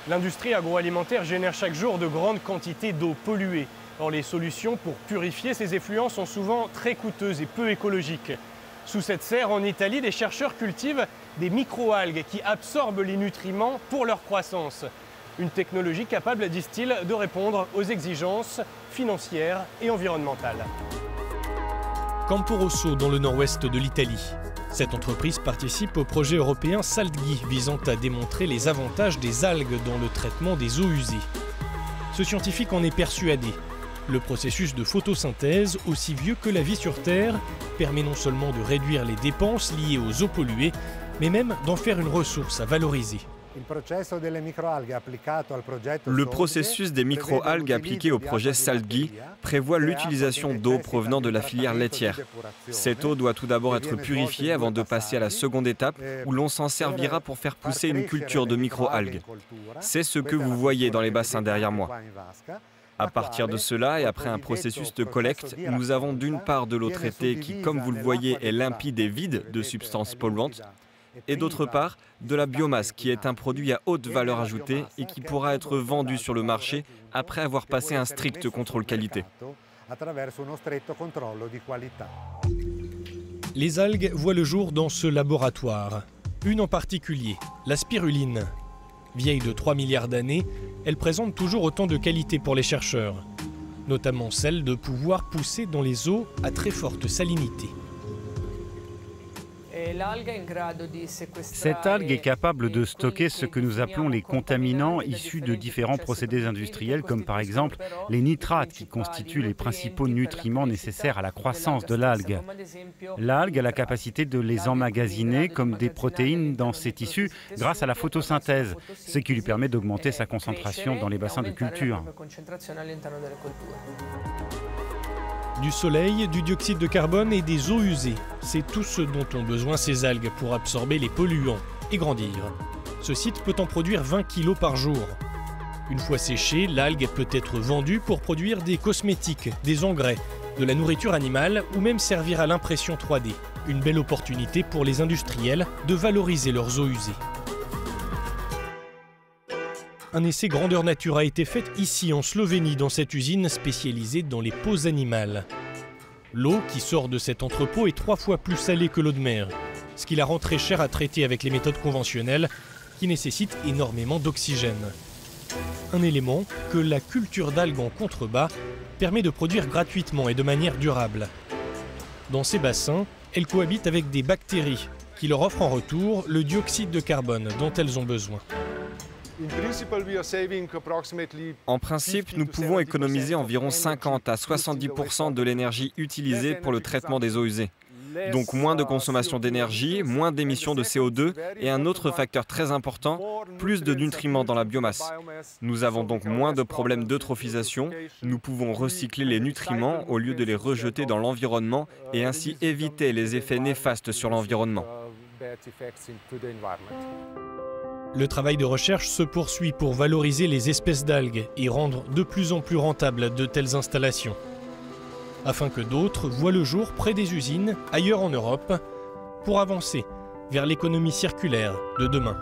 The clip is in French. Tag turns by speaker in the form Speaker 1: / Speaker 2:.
Speaker 1: L'industrie agroalimentaire génère chaque jour de grandes quantités d'eau polluée. Or, les solutions pour purifier ces effluents sont souvent très coûteuses et peu écologiques. Sous cette serre, en Italie, les chercheurs cultivent des microalgues qui absorbent les nutriments pour leur croissance. Une technologie capable, disent-ils, de répondre aux exigences financières et environnementales.
Speaker 2: Campo Rosso, dans le nord-ouest de l'Italie. Cette entreprise participe au projet européen SALGHI, visant à démontrer les avantages des algues dans le traitement des eaux usées. Ce scientifique en est persuadé. Le processus de photosynthèse, aussi vieux que la vie sur Terre, permet non seulement de réduire les dépenses liées aux eaux polluées, mais même d'en faire une ressource à valoriser.
Speaker 3: Le processus des microalgues appliqué au projet SALGHI prévoit l'utilisation d'eau provenant de la filière laitière. Cette eau doit tout d'abord être purifiée avant de passer à la seconde étape où l'on s'en servira pour faire pousser une culture de microalgues. C'est ce que vous voyez dans les bassins derrière moi. À partir de cela et après un processus de collecte, nous avons d'une part de l'eau traitée qui, comme vous le voyez, est limpide et vide de substances polluantes, et d'autre part de la biomasse qui est un produit à haute valeur ajoutée et qui pourra être vendu sur le marché après avoir passé un strict contrôle qualité.
Speaker 2: Les algues voient le jour dans ce laboratoire. Une en particulier, la spiruline. Vieille de 3 milliards d'années, elle présente toujours autant de qualités pour les chercheurs, notamment celle de pouvoir pousser dans les eaux à très forte salinité.
Speaker 4: Cette algue est capable de stocker ce que nous appelons les contaminants issus de différents procédés industriels, comme par exemple les nitrates qui constituent les principaux nutriments nécessaires à la croissance de l'algue. L'algue a la capacité de les emmagasiner comme des protéines dans ses tissus grâce à la photosynthèse, ce qui lui permet d'augmenter sa concentration dans les bassins de culture.
Speaker 2: Du soleil, du dioxyde de carbone et des eaux usées. C'est tout ce dont ont besoin ces algues pour absorber les polluants et grandir. Ce site peut en produire 20 kg par jour. Une fois séchée, l'algue peut être vendue pour produire des cosmétiques, des engrais, de la nourriture animale ou même servir à l'impression 3D. Une belle opportunité pour les industriels de valoriser leurs eaux usées. Un essai grandeur nature a été fait ici en Slovénie dans cette usine spécialisée dans les peaux animales. L'eau qui sort de cet entrepôt est 3 fois plus salée que l'eau de mer, ce qui la rend très chère à traiter avec les méthodes conventionnelles qui nécessitent énormément d'oxygène. Un élément que la culture d'algues en contrebas permet de produire gratuitement et de manière durable. Dans ces bassins, elles cohabitent avec des bactéries qui leur offrent en retour le dioxyde de carbone dont elles ont besoin.
Speaker 3: En principe, nous pouvons économiser environ 50 à 70% de l'énergie utilisée pour le traitement des eaux usées. Donc moins de consommation d'énergie, moins d'émissions de CO2 et un autre facteur très important, plus de nutriments dans la biomasse. Nous avons donc moins de problèmes d'eutrophisation, nous pouvons recycler les nutriments au lieu de les rejeter dans l'environnement et ainsi éviter les effets néfastes sur l'environnement.
Speaker 2: Le travail de recherche se poursuit pour valoriser les espèces d'algues et rendre de plus en plus rentables de telles installations, afin que d'autres voient le jour près des usines, ailleurs en Europe, pour avancer vers l'économie circulaire de demain.